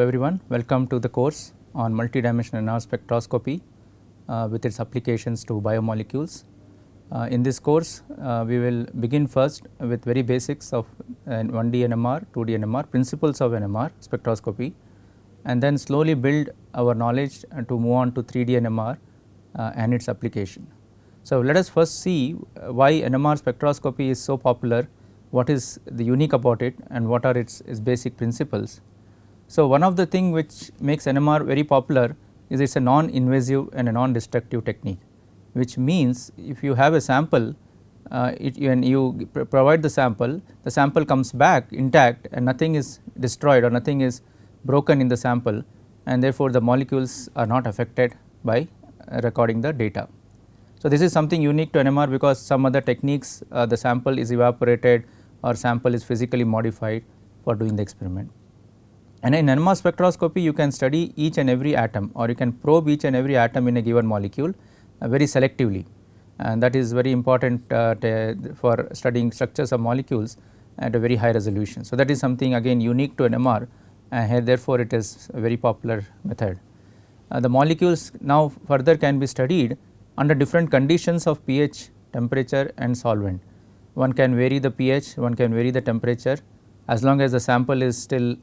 everyone, welcome to the course on multidimensional NMR spectroscopy with its applications to biomolecules. In this course, we will begin first with very basics of 1D NMR, 2D NMR, principles of NMR spectroscopy, and then slowly build our knowledge to move on to 3D NMR and its application. So, let us first see why NMR spectroscopy is so popular, what is the unique about it and what are its basic principles. So, one of the thing which makes NMR very popular is it is a non-invasive and a non-destructive technique, which means if you have a sample when you provide the sample comes back intact and nothing is destroyed or nothing is broken in the sample, and therefore, the molecules are not affected by recording the data. So, this is something unique to NMR because some other techniques the sample is evaporated or sample is physically modified for doing the experiment. And in NMR spectroscopy you can study each and every atom or you can probe each and every atom in a given molecule very selectively, and that is very important for studying structures of molecules at a very high resolution. So, that is something again unique to NMR and therefore, it is a very popular method. The molecules now further can be studied under different conditions of pH, temperature and solvent. One can vary the pH, one can vary the temperature, as long as the sample is still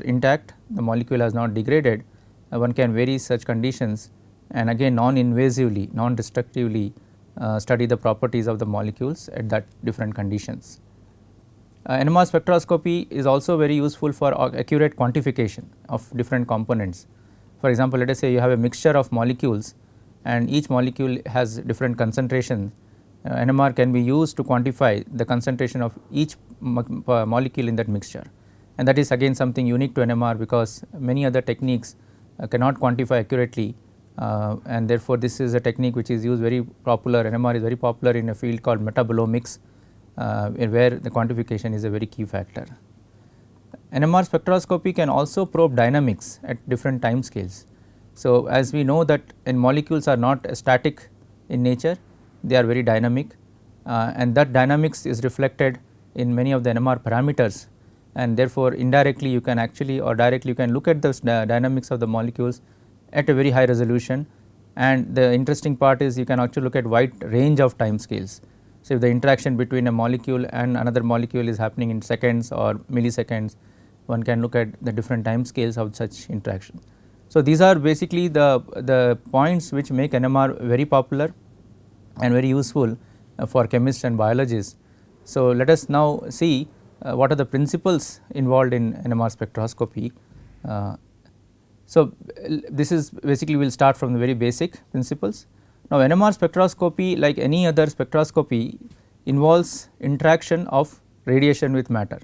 intact, the molecule has not degraded, one can vary such conditions and again non-invasively, non-destructively study the properties of the molecules at that different conditions. NMR spectroscopy is also very useful for accurate quantification of different components. For example, let us say you have a mixture of molecules and each molecule has different concentration. NMR can be used to quantify the concentration of each molecule in that mixture, and that is again something unique to NMR because many other techniques cannot quantify accurately, and therefore, this is a technique which is used very popular. NMR is very popular in a field called metabolomics where the quantification is a very key factor. NMR spectroscopy can also probe dynamics at different time scales. So, as we know that molecules are not static in nature, they are very dynamic and that dynamics is reflected in many of the NMR parameters, and therefore, indirectly you can actually or directly you can look at the dynamics of the molecules at a very high resolution, and the interesting part is you can actually look at wide range of time scales. So, if the interaction between a molecule and another molecule is happening in seconds or milliseconds, one can look at the different time scales of such interaction. So, these are basically the points which make NMR very popular and very useful for chemists and biologists. So, let us now see what are the principles involved in NMR spectroscopy. So, this is basically we will start from the very basic principles. Now, NMR spectroscopy, like any other spectroscopy, involves interaction of radiation with matter.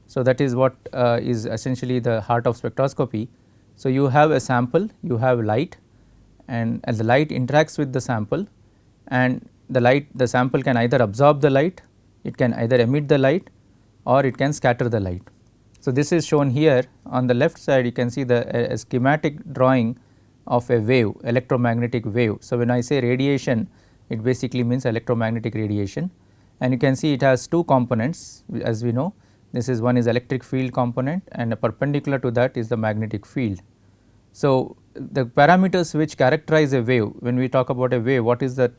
So, that is what is essentially the heart of spectroscopy. So, you have a sample, you have light, and as the light interacts with the sample, and the sample can either absorb the light, it can either emit the light or it can scatter the light. So, this is shown here on the left side. You can see the schematic drawing of a wave, electromagnetic wave. So, when I say radiation, it basically means electromagnetic radiation, and you can see it has two components as we know. This is one is electric field component and perpendicular to that is the magnetic field. So, the parameters which characterize a wave, when we talk about a wave, what is that,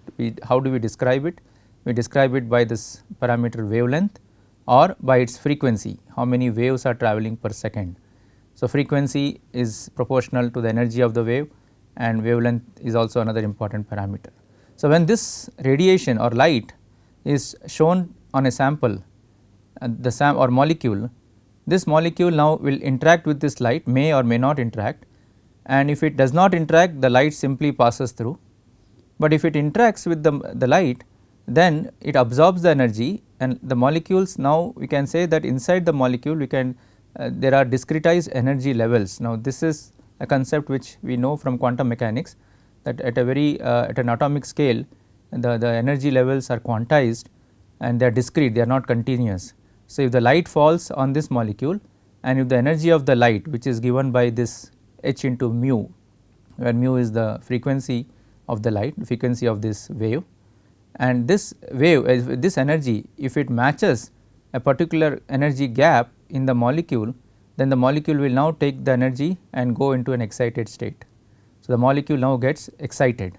how do we describe it? We describe it by this parameter wavelength or by its frequency, how many waves are travelling per second. So, frequency is proportional to the energy of the wave and wavelength is also another important parameter. So, when this radiation or light is shown on a sample or molecule, this molecule now will interact with this light, may or may not interact, and if it does not interact, the light simply passes through, but if it interacts with the light, then it absorbs the energy, and the molecules, now we can say that inside the molecule we can there are discretized energy levels. Now, this is a concept which we know from quantum mechanics, that at a very at an atomic scale the energy levels are quantized and they are discrete, they are not continuous. So, if the light falls on this molecule and if the energy of the light, which is given by this h into mu, where mu is the frequency of the light, frequency of this wave, and this wave, this energy, if it matches a particular energy gap in the molecule, then the molecule will now take the energy and go into an excited state. So, the molecule now gets excited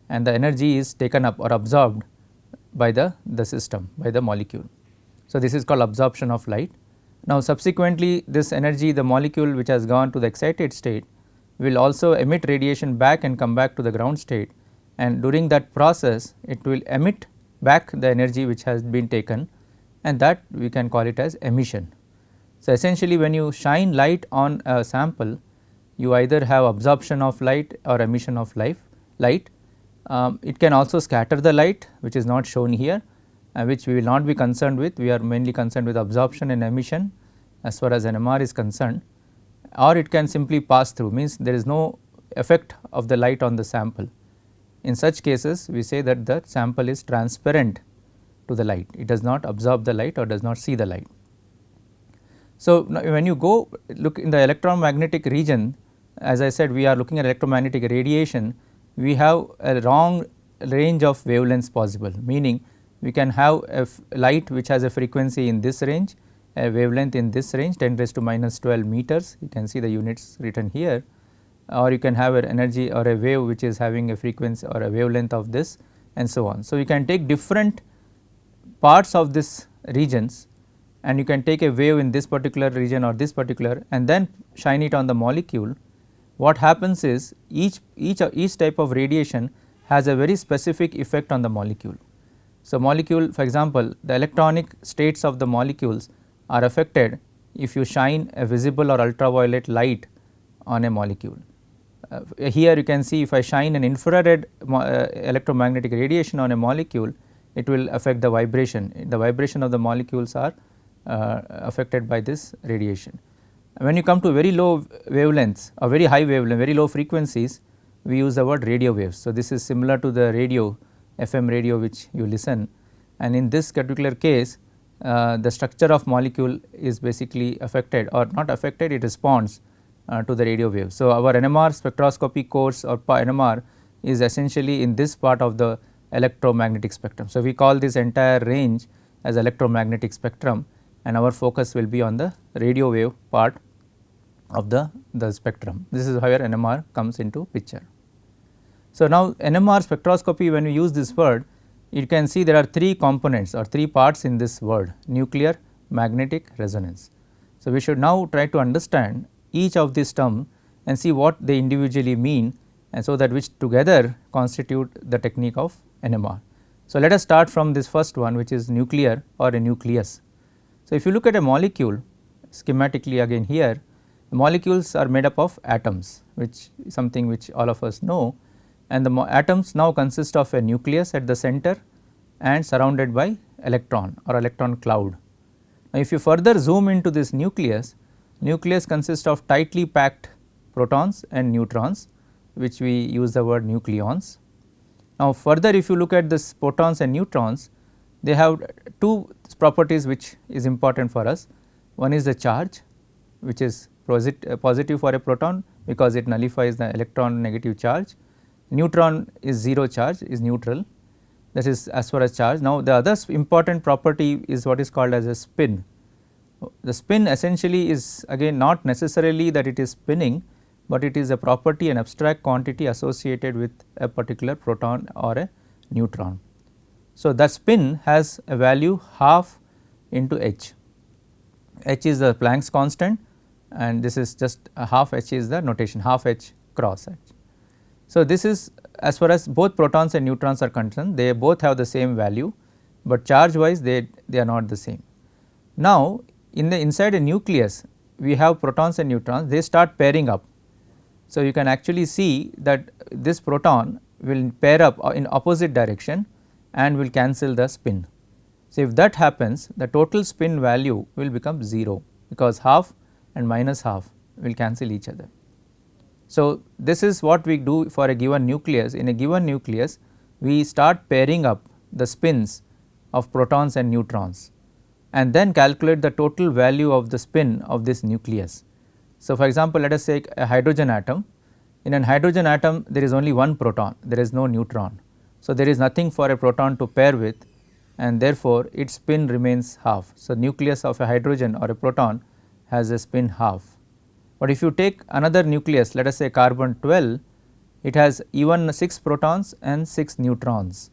and the energy is taken up or absorbed by the system, by the molecule. So, this is called absorption of light. Now, subsequently this energy, the molecule which has gone to the excited state will also emit radiation back and come back to the ground state, and during that process it will emit back the energy which has been taken, and that we can call it as emission. So, essentially when you shine light on a sample, you either have absorption of light or emission of light. It can also scatter the light, which is not shown here, which we will not be concerned with. We are mainly concerned with absorption and emission as far as NMR is concerned, or it can simply pass through, means there is no effect of the light on the sample. In such cases we say that the sample is transparent to the light, it does not absorb the light or does not see the light. So, when you go look in the electromagnetic region, as I said, we are looking at electromagnetic radiation, we have a long range of wavelengths possible, meaning we can have a light which has a frequency in this range, a wavelength in this range 10 raised to minus 12 meters, you can see the units written here, or you can have an energy or a wave which is having a frequency or a wavelength of this, and so on. So, you can take different parts of this regions and you can take a wave in this particular region or this particular and then shine it on the molecule. What happens is each type of radiation has a very specific effect on the molecule. So, molecule, for example, the electronic states of the molecules are affected if you shine a visible or ultraviolet light on a molecule. Here you can see if I shine an infrared electromagnetic radiation on a molecule, it will affect the vibration. The vibration of the molecules are affected by this radiation. When you come to very low wavelengths or very high wavelength, very low frequencies, we use the word radio waves. So, this is similar to the radio, FM radio which you listen, and in this particular case the structure of molecule is basically affected or not affected, it responds to the radio wave. So, our NMR spectroscopy course or NMR is essentially in this part of the electromagnetic spectrum. So, we call this entire range as electromagnetic spectrum, and our focus will be on the radio wave part of the spectrum. This is where NMR comes into picture. So, now NMR spectroscopy, when we use this word, you can see there are three components or three parts in this word: nuclear, magnetic, resonance. So, we should now try to understand each of these terms and see what they individually mean, and so that which together constitute the technique of NMR. So, let us start from this first one, which is nuclear or a nucleus. So, if you look at a molecule schematically again here, the molecules are made up of atoms, which is something which all of us know, and the atoms now consist of a nucleus at the center and surrounded by electron or electron cloud. Now, if you further zoom into this nucleus consists of tightly packed protons and neutrons, which we use the word nucleons. Now, further if you look at this protons and neutrons, they have two properties which is important for us. One is the charge, which is positive for a proton because it nullifies the electron negative charge. Neutron is 0 charge, is neutral, that is as far as charge. Now, the other important property is what is called as a spin. The spin essentially is again not necessarily that it is spinning, but it is a property, an abstract quantity associated with a particular proton or a neutron. So, the spin has a value half into h. H is the Planck's constant, and this is just a half h is the notation, half h cross h. So, this is as far as both protons and neutrons are concerned, they both have the same value, but charge wise they are not the same. Now, inside a nucleus we have protons and neutrons, they start pairing up. So, you can actually see that this proton will pair up in opposite direction and will cancel the spin. So, if that happens, the total spin value will become 0, because half and minus half will cancel each other. So, this is what we do for a given nucleus. In a given nucleus, we start pairing up the spins of protons and neutrons and then calculate the total value of the spin of this nucleus. So, for example, let us take a hydrogen atom. In an hydrogen atom, there is only one proton, there is no neutron. So, there is nothing for a proton to pair with, and therefore, its spin remains half. So, nucleus of a hydrogen or a proton has a spin half, but if you take another nucleus, let us say carbon 12, it has even 6 protons and 6 neutrons,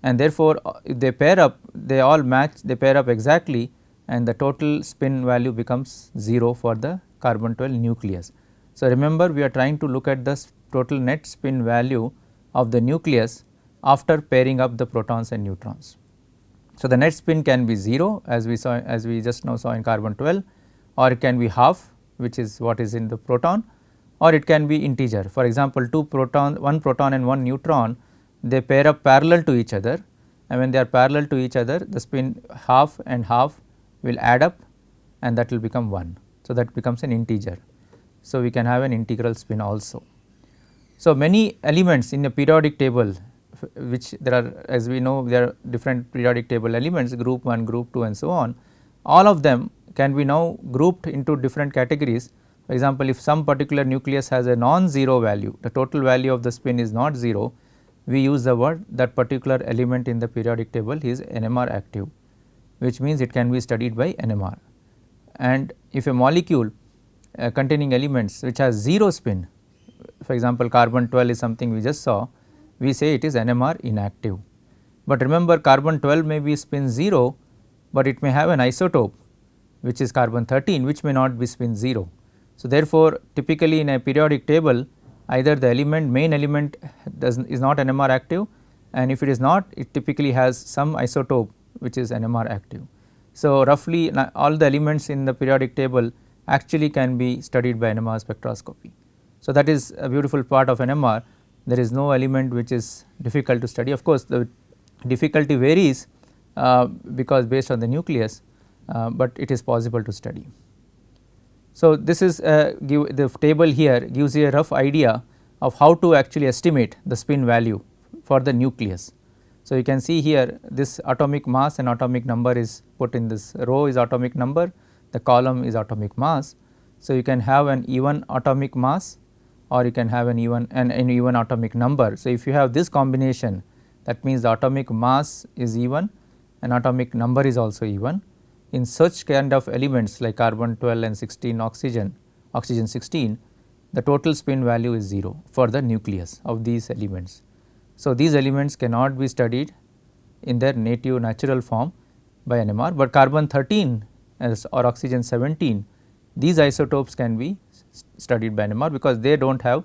and therefore, if they pair up, they all match, they pair up exactly, and the total spin value becomes 0 for the carbon 12 nucleus. So, remember we are trying to look at the total net spin value of the nucleus after pairing up the protons and neutrons. So, the net spin can be 0 as we saw, as we just now saw in carbon 12, or it can be half, which is what is in the proton, or it can be integer. For example, 2 proton, 1 proton and 1 neutron, they pair up parallel to each other, and when they are parallel to each other, the spin half and half will add up and that will become 1. So, that becomes an integer. So, we can have an integral spin also. So, many elements in a periodic table, which there are, as we know, there are different periodic table elements, group 1, group 2 and so on, all of them can be now grouped into different categories. For example, if some particular nucleus has a non-zero value, the total value of the spin is not 0, we use the word that particular element in the periodic table is NMR active, which means it can be studied by NMR. And if a molecule containing elements which has 0 spin, for example, carbon 12 is something we just saw, we say it is NMR inactive. But remember, carbon 12 may be spin 0, but it may have an isotope which is carbon 13, which may not be spin 0. So, therefore, typically in a periodic table, either the element, main element is not NMR active, and if it is not, it typically has some isotope which is NMR active. So, roughly all the elements in the periodic table actually can be studied by NMR spectroscopy. So, that is a beautiful part of NMR. There is no element which is difficult to study. Of course, the difficulty varies because based on the nucleus, but it is possible to study. So, this is the table here gives you a rough idea of how to actually estimate the spin value for the nucleus. So, you can see here this atomic mass and atomic number is put in this row is atomic number, the column is atomic mass. So, you can have an even atomic mass or you can have an even atomic number. So, if you have this combination, that means the atomic mass is even and atomic number is also even. In such kind of elements like carbon 12 and 16 oxygen 16, the total spin value is 0 for the nucleus of these elements. So, these elements cannot be studied in their native natural form by NMR, but carbon 13 or oxygen 17, these isotopes can be studied by NMR because they do not have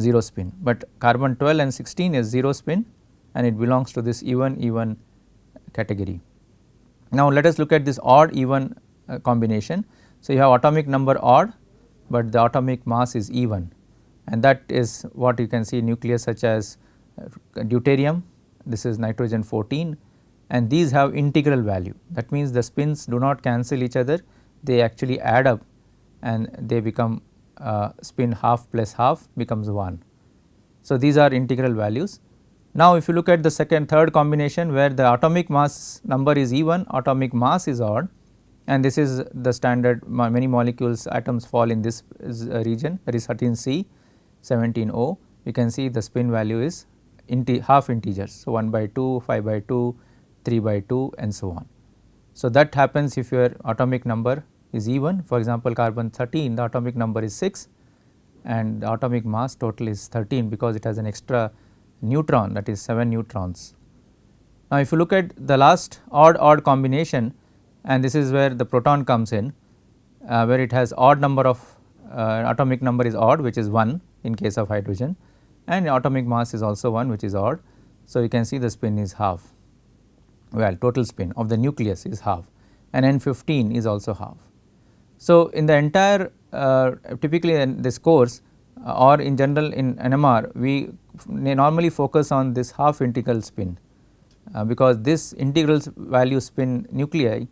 0 spin, but carbon 12 and 16 is 0 spin and it belongs to this even category. Now, let us look at this odd even combination. So, you have atomic number odd, but the atomic mass is even, and that is what you can see in nucleus such as deuterium, this is nitrogen 14, and these have integral value. That means, the spins do not cancel each other, they actually add up and they become spin half plus half becomes 1. So, these are integral values. Now, if you look at the third combination where the atomic mass number is even, atomic mass is odd, and this is the standard, many molecules atoms fall in this region, that is 13C, 17O. You can see the spin value is half integers. So, 1 by 2, 5 by 2, 3 by 2 and so on. So, that happens if your atomic number is even. For example, carbon 13, the atomic number is 6 and the atomic mass total is 13 because it has an extra neutron, that is 7 neutrons. Now, if you look at the last odd combination, and this is where the proton comes in, where it has odd number of atomic number is odd, which is 1 in case of hydrogen, and atomic mass is also 1, which is odd. So, you can see the spin is half, well, total spin of the nucleus is half, and N15 is also half. So, in the entire typically in this course or in general in NMR, we normally focus on this half integral spin because this integral value spin nuclei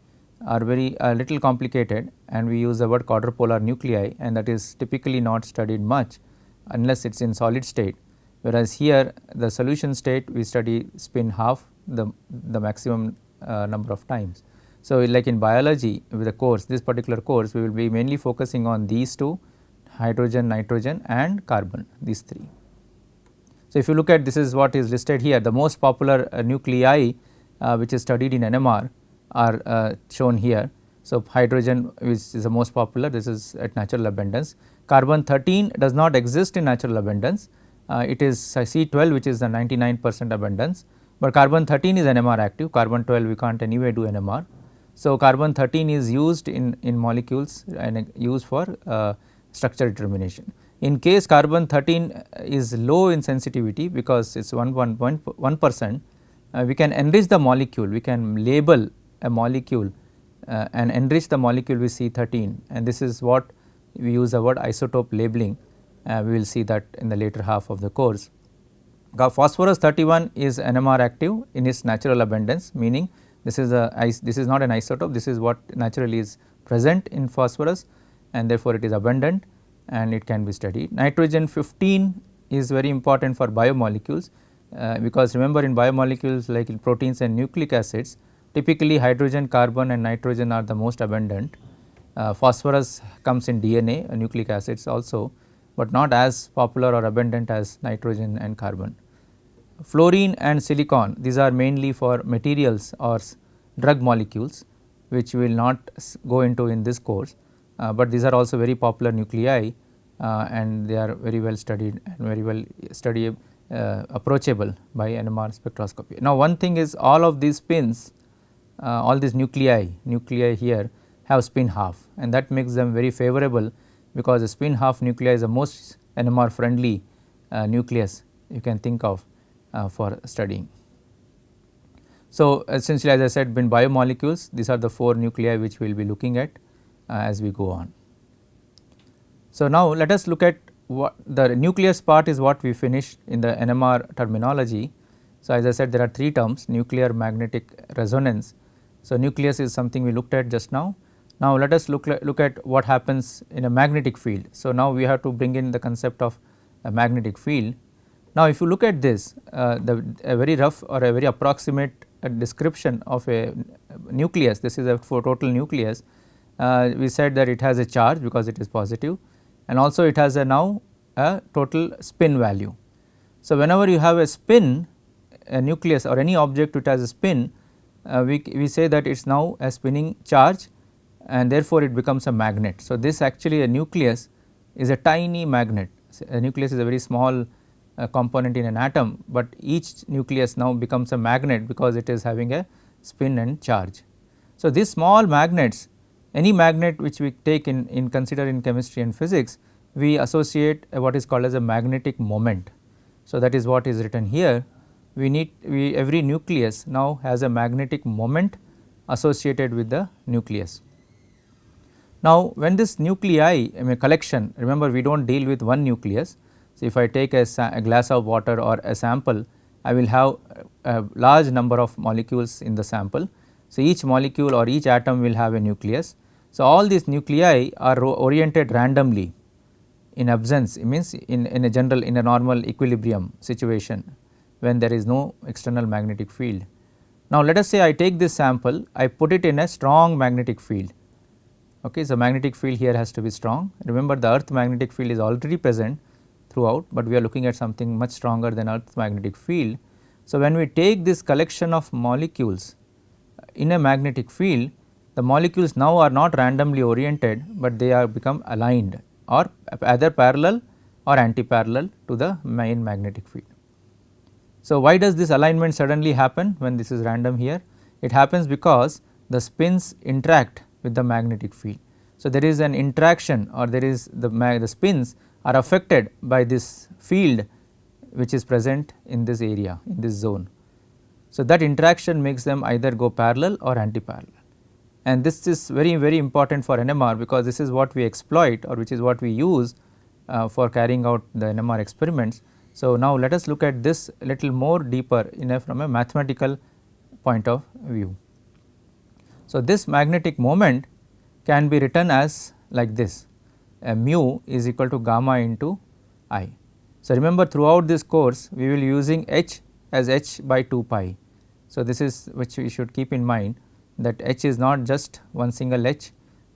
are very little complicated, and we use the word quadrupolar nuclei, and that is typically not studied much unless it is in solid state, whereas here the solution state we study spin half the maximum number of times. So, like in biology with the course, this particular course we will be mainly focusing on these two, hydrogen, nitrogen and carbon, these three. So, if you look at this is what is listed here, the most popular nuclei which is studied in NMR are shown here. So, hydrogen is the most popular, this is at natural abundance. Carbon 13 does not exist in natural abundance, it is C12 which is the 99% abundance, but carbon 13 is NMR active, carbon 12 we can't anyway do NMR. So, carbon 13 is used in molecules and used for structure determination. In case carbon 13 is low in sensitivity because it is 1%, we can enrich the molecule, we can label a molecule and enrich the molecule with C13, and this is what we use the word isotope labeling. We will see that in the later half of the course. Phosphorus 31 is NMR active in its natural abundance, meaning this is not an isotope, this is what naturally is present in phosphorus and therefore it is abundant and it can be studied. Nitrogen 15 is very important for biomolecules because remember in biomolecules like in proteins and nucleic acids, typically hydrogen, carbon and nitrogen are the most abundant. Phosphorus comes in DNA, nucleic acids also, but not as popular or abundant as nitrogen and carbon. Fluorine and silicon, these are mainly for materials or drug molecules which we will not go into in this course, but these are also very popular nuclei and they are very well studied and very well approachable by NMR spectroscopy. Now, one thing is all of these spins, all these nuclei here have spin half and that makes them very favorable because the spin half nuclei is the most NMR friendly nucleus you can think of for studying. So, essentially as I said in biomolecules, these are the 4 nuclei which we will be looking at as we go on. So, now let us look at what the nucleus part is what we finished in the NMR terminology. So, as I said there are 3 terms, nuclear magnetic resonance. So, nucleus is something we looked at just now. Now, let us look at what happens in a magnetic field. So, now we have to bring in the concept of a magnetic field. Now, if you look at this a very rough or a very approximate description of a nucleus, this is a total nucleus, we said that it has a charge because it is positive and also it has now a total spin value. So, whenever you have a spin, a nucleus or any object which has a spin, we say that it is now a spinning charge and therefore, it becomes a magnet. So, this actually a nucleus is a tiny magnet. A nucleus is a very small component in an atom, but each nucleus now becomes a magnet because it is having a spin and charge. So, these small magnets, any magnet which we take in consider in chemistry and physics, we associate what is called as a magnetic moment. So, that is what is written here. Every nucleus now has a magnetic moment associated with the nucleus. Now, when this nuclei collection, remember we do not deal with one nucleus. So, if I take a glass of water or a sample, I will have a large number of molecules in the sample. So, each molecule or each atom will have a nucleus. So, all these nuclei are oriented randomly in absence, it means in a normal equilibrium situation when there is no external magnetic field. Now, let us say I take this sample, I put it in a strong magnetic field. Okay, so, magnetic field here has to be strong. Remember the earth magnetic field is already present throughout, but we are looking at something much stronger than earth's magnetic field. So, when we take this collection of molecules in a magnetic field, the molecules now are not randomly oriented, but they are become aligned or either parallel or anti-parallel to the main magnetic field. So, why does this alignment suddenly happen when this is random here? It happens because the spins interact with the magnetic field. So, there is an interaction or there is the spins are affected by this field which is present in this area, in this zone. So, that interaction makes them either go parallel or anti-parallel, and this is very important for NMR because this is what we exploit or which is what we use for carrying out the NMR experiments. So, now let us look at this little more deeper from a mathematical point of view. So, this magnetic moment can be written as like this, mu is equal to gamma into I. So, remember throughout this course we will be using h as h by 2 pi. So, this is which we should keep in mind that h is not just one single h,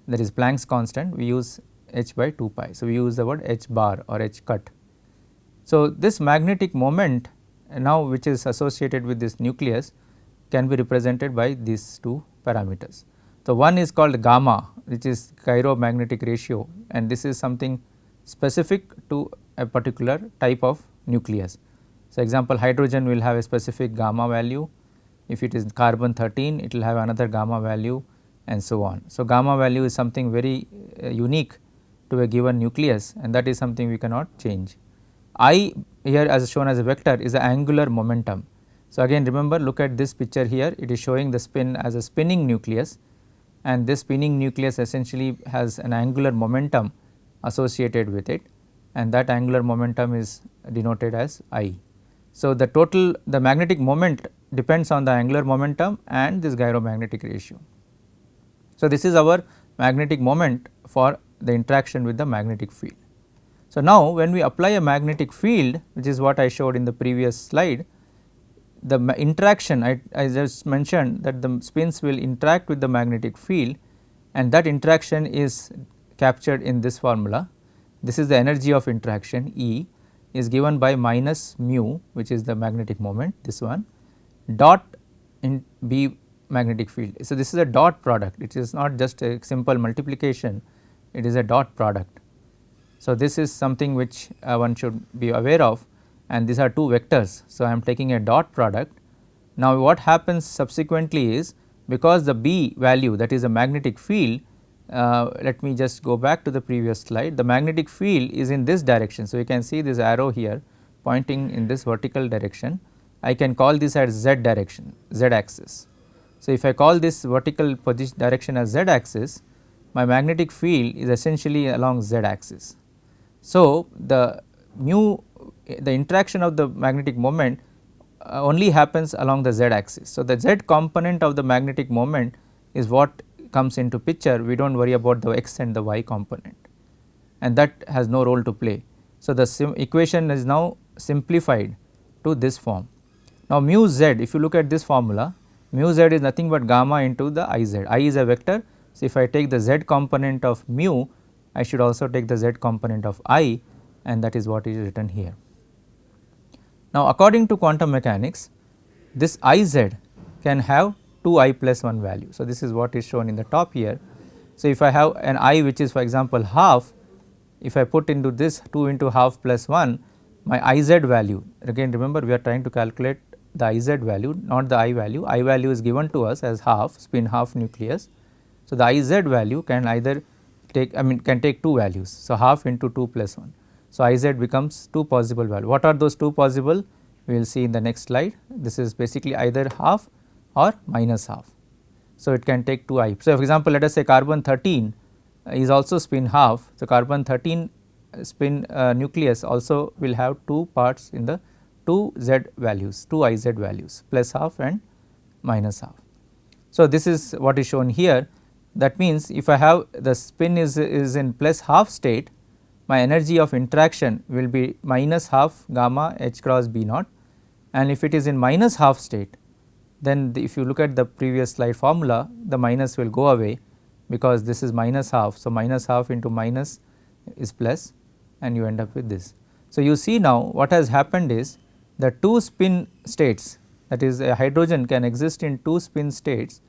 there is Planck's constant, we use h by 2 pi. So, we use the word h bar or h cut. So, this magnetic moment now which is associated with this nucleus can be represented by these 2 parameters. The one is called gamma, which is gyromagnetic ratio, and this is something specific to a particular type of nucleus. So, example, hydrogen will have a specific gamma value, if it is carbon 13 it will have another gamma value, and so on. So, gamma value is something very unique to a given nucleus, and that is something we cannot change. I here as shown as a vector is the angular momentum. So, again remember, look at this picture here, it is showing the spin as a spinning nucleus, and this spinning nucleus essentially has an angular momentum associated with it, and that angular momentum is denoted as I. So, the magnetic moment depends on the angular momentum and this gyromagnetic ratio. So, this is our magnetic moment for the interaction with the magnetic field. So, now when we apply a magnetic field, which is what I showed in the previous slide, the interaction I just mentioned that the spins will interact with the magnetic field, and that interaction is captured in this formula. This is the energy of interaction, E is given by minus mu, which is the magnetic moment, this one, dot in B magnetic field. So, this is a dot product, it is not just a simple multiplication, it is a dot product. So, this is something which one should be aware of, and these are two vectors. So, I am taking a dot product. Now, what happens subsequently is, because the B value, that is a magnetic field, let me just go back to the previous slide, the magnetic field is in this direction. So, you can see this arrow here pointing in this vertical direction. I can call this as z direction, z axis. So, if I call this vertical position direction as z axis, my magnetic field is essentially along z axis. So, the interaction of the magnetic moment only happens along the z axis. So, the z component of the magnetic moment is what comes into picture, we do not worry about the x and the y component, and that has no role to play. So, the equation is now simplified to this form. Now, mu z, if you look at this formula, mu z is nothing but gamma into the I z. I is a vector. So, if I take the z component of mu, I should also take the z component of I, and that is what is written here. Now, according to quantum mechanics, this I z can have 2 I plus 1 value. So, this is what is shown in the top here. So, if I have an I which is for example half, if I put into this 2 into half plus 1, my I z value, again remember we are trying to calculate the I z value, not the I value. I value is given to us as half, spin half nucleus. So, the I z value can either take, can take two values. So, half into 2 plus 1. So, I z becomes two possible values. What are those two possible? We will see in the next slide. This is basically either half or minus half. So, it can take 2 I. So, for example, let us say carbon 13 is also spin half. So, carbon 13 spin nucleus also will have two parts in the 2 z values, 2 I z values, plus half and minus half. So, this is what is shown here. That means, if I have the spin is in plus half state, my energy of interaction will be minus half gamma h cross B naught, and if it is in minus half state, then if you look at the previous slide formula, the minus will go away because this is minus half. So, minus half into minus is plus, and you end up with this. So, you see now what has happened is the two spin states, that is a hydrogen can exist in two spin states.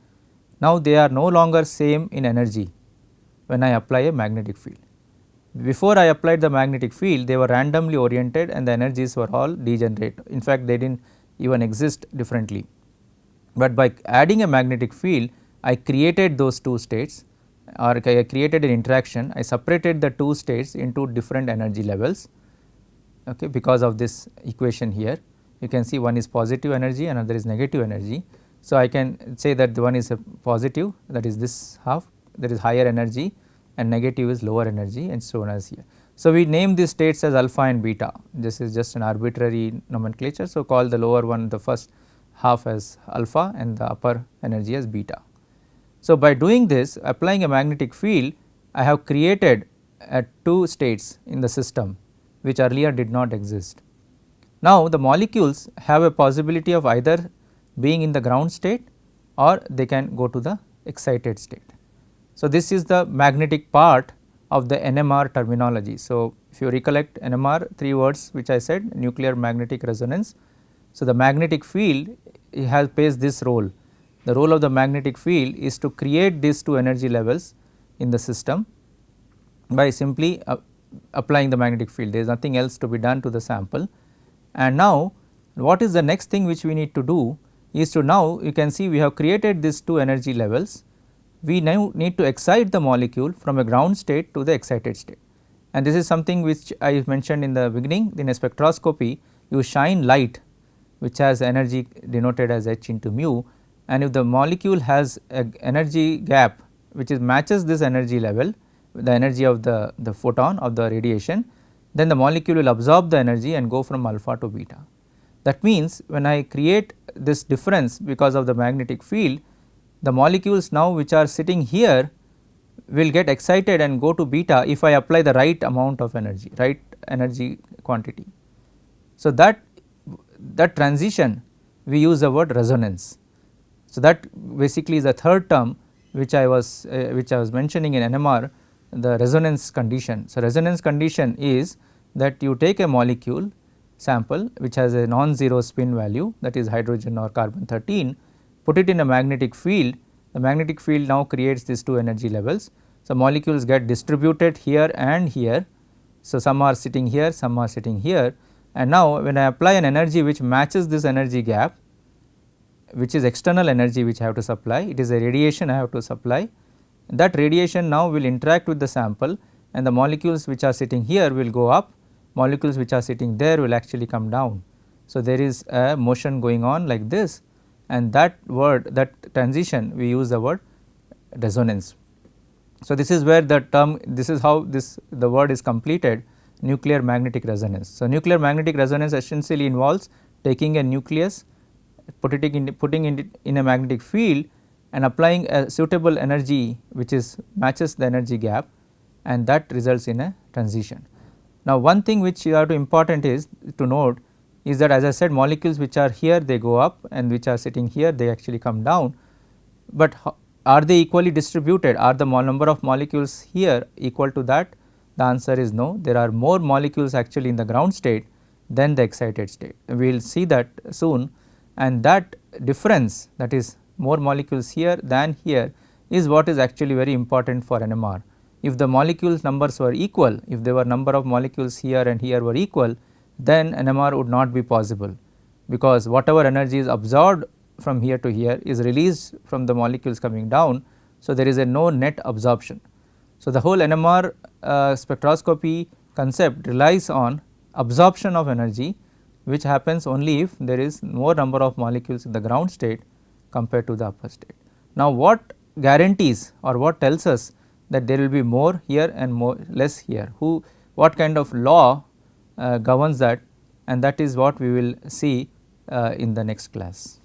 Now, they are no longer same in energy when I apply a magnetic field. Before I applied the magnetic field, they were randomly oriented and the energies were all degenerate. In fact, they did not even exist differently. But by adding a magnetic field, I created those two states, or I created an interaction. I separated the two states into different energy levels, okay, because of this equation here. You can see one is positive energy, another is negative energy. So, I can say that the one is a positive, that is this half, that is higher energy, and negative is lower energy, and so on as here. So, we name these states as alpha and beta. This is just an arbitrary nomenclature. So, call the lower one, the first half as alpha and the upper energy as beta. So, by doing this, applying a magnetic field, I have created two states in the system which earlier did not exist. Now, the molecules have a possibility of either being in the ground state or they can go to the excited state. So, this is the magnetic part of the NMR terminology. So, if you recollect NMR, three words which I said, nuclear magnetic resonance. So, the magnetic field plays this role. the role of the magnetic field is to create these two energy levels in the system by simply applying the magnetic field. There is nothing else to be done to the sample. And now what is the next thing which we need to do is to, now you can see we have created these two energy levels. We now need to excite the molecule from a ground state to the excited state, and this is something which I mentioned in the beginning. In a spectroscopy you shine light which has energy denoted as h into mu, and if the molecule has a energy gap which is matches this energy level, the energy of the photon of the radiation, then the molecule will absorb the energy and go from alpha to beta. That means, when I create this difference because of the magnetic field, the molecules now which are sitting here will get excited and go to beta if I apply the right amount of energy, right energy quantity. So, that transition we use the word resonance. So, that basically is the third term which I was mentioning in NMR, the resonance condition. So, resonance condition is that you take a molecule sample which has a non-zero spin value, that is hydrogen or carbon 13, put it in a magnetic field. The magnetic field now creates these two energy levels. So, molecules get distributed here and here. So, some are sitting here, some are sitting here, and now when I apply an energy which matches this energy gap, which is external energy which I have to supply, it is a radiation I have to supply. That radiation now will interact with the sample, and the molecules which are sitting here will go up, molecules which are sitting there will actually come down. So, there is a motion going on like this, and that word, that transition, we use the word resonance. So, this is where the term, this is how the word is completed, nuclear magnetic resonance. So, nuclear magnetic resonance essentially involves taking a nucleus, putting it in a magnetic field and applying a suitable energy which is matches the energy gap, and that results in a transition. Now, one thing which you have to important is to note is that, as I said, molecules which are here they go up and which are sitting here they actually come down, but are they equally distributed? Are the number of molecules here equal to that? The answer is no. There are more molecules actually in the ground state than the excited state. We will see that soon, and that difference, that is more molecules here than here, is what is actually very important for NMR. If the molecules numbers were equal, if there were number of molecules here and here were equal, then NMR would not be possible, because whatever energy is absorbed from here to here is released from the molecules coming down. So, there is a no net absorption. So, the whole NMR spectroscopy concept relies on absorption of energy, which happens only if there is more number of molecules in the ground state compared to the upper state. Now, what guarantees or what tells us that there will be more here and more less here? What kind of law governs that, and that is what we will see in the next class.